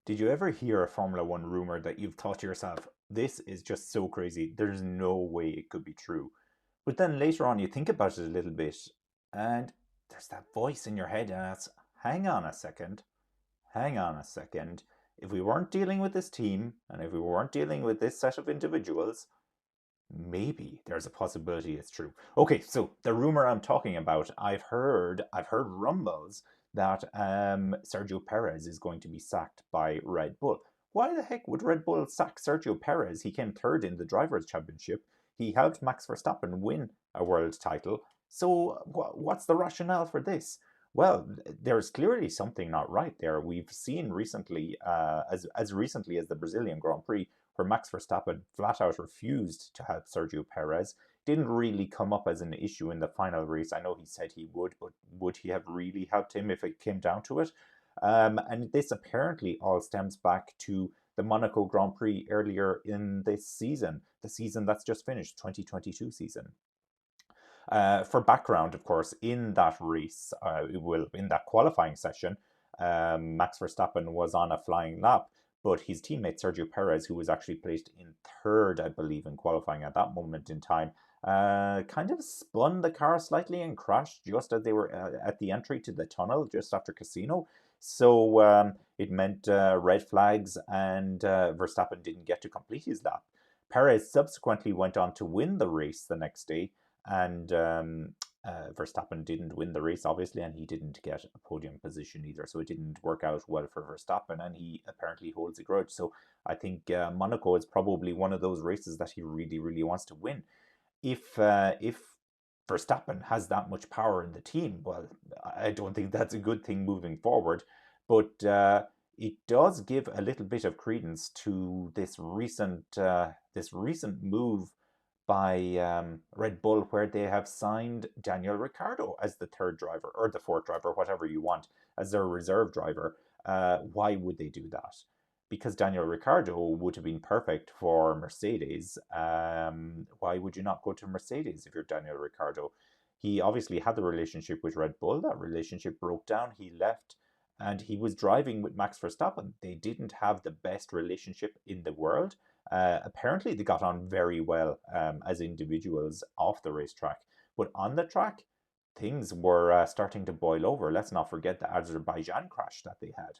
Did you ever hear a Formula One rumor that you've thought to yourself, this is just so crazy, there's no way it could be true? But then later on, you think about it a little bit, and there's that voice in your head, and it's, hang on a second, hang on a second. If we weren't dealing with this team, and if we weren't dealing with this set of individuals, maybe there's a possibility it's true. Okay, so the rumor I'm talking about, I've heard rumbles that Sergio Perez is going to be sacked by Red Bull. Why the heck would Red Bull sack Sergio Perez? He came third in the drivers' championship. He helped Max Verstappen win a world title. So what's the rationale for this? Well, there's clearly something not right there. We've seen recently, as recently as the Brazilian Grand Prix, where Max Verstappen flat out refused to help Sergio Perez. Didn't really come up as an issue in the final race. I know he said he would, but would he have really helped him if it came down to it? And this apparently all stems back to the Monaco Grand Prix earlier in this season, the season that's just finished, 2022 season. For background, of course, in that race, in that qualifying session, Max Verstappen was on a flying lap, but his teammate Sergio Perez, who was actually placed in third, I believe, in qualifying at that moment in time, kind of spun the car slightly and crashed just as they were at the entry to the tunnel just after Casino. So it meant red flags, and Verstappen didn't get to complete his lap. Perez subsequently went on to win the race the next day, and Verstappen didn't win the race, obviously, and he didn't get a podium position either. So it didn't work out well for Verstappen, and he apparently holds a grudge. So I think Monaco is probably one of those races that he really, really wants to win. If Verstappen has that much power in the team, well, I don't think that's a good thing moving forward. But it does give a little bit of credence to this recent move by Red Bull, where they have signed Daniel Ricciardo as the third driver or the fourth driver, whatever you want, as their reserve driver. Why would they do that? Because Daniel Ricciardo would have been perfect for Mercedes. Why would you not go to Mercedes if you're Daniel Ricciardo? He obviously had the relationship with Red Bull. That relationship broke down. He left and he was driving with Max Verstappen. They didn't have the best relationship in the world. Apparently, they got on very well as individuals off the racetrack, but on the track, things were starting to boil over. Let's not forget the Azerbaijan crash that they had.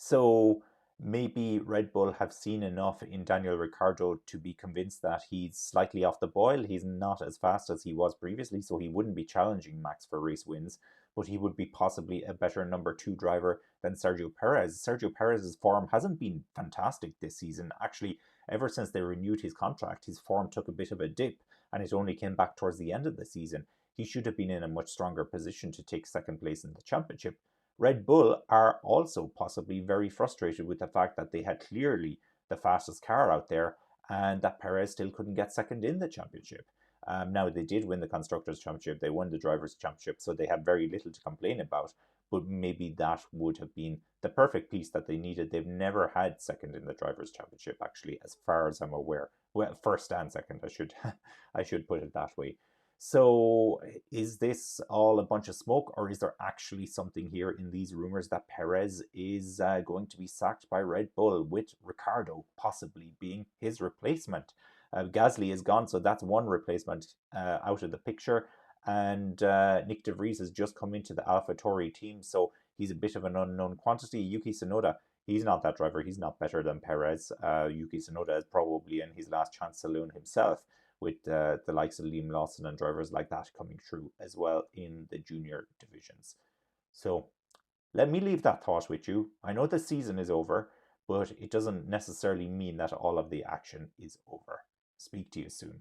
So maybe Red Bull have seen enough in Daniel Ricciardo to be convinced that he's slightly off the boil. He's not as fast as he was previously, so he wouldn't be challenging Max for race wins, but he would be possibly a better number two driver than Sergio Perez. Sergio Perez's form hasn't been fantastic this season. Actually, ever since they renewed his contract, his form took a bit of a dip, and it only came back towards the end of the season. He should have been in a much stronger position to take second place in the championship. Red Bull are also possibly very frustrated with the fact that they had clearly the fastest car out there and that Perez still couldn't get second in the championship. Now, they did win the Constructors' Championship, they won the Drivers' Championship, so they had very little to complain about. But maybe that would have been the perfect piece that they needed. They've never had second in the Drivers' Championship, actually, as far as I'm aware. Well, first and second, I should, I should put it that way. So, is this all a bunch of smoke, or is there actually something here in these rumors that Perez is going to be sacked by Red Bull, with Ricardo possibly being his replacement? Gasly is gone, so that's one replacement out of the picture. And Nick De Vries has just come into the AlphaTauri team, so he's a bit of an unknown quantity. Yuki Tsunoda, he's not that driver. He's not better than Perez. Yuki Tsunoda is probably in his last chance saloon himself, with the likes of Liam Lawson and drivers like that coming through as well in the junior divisions. So let me leave that thought with you. I know the season is over, but it doesn't necessarily mean that all of the action is over. Speak to you soon.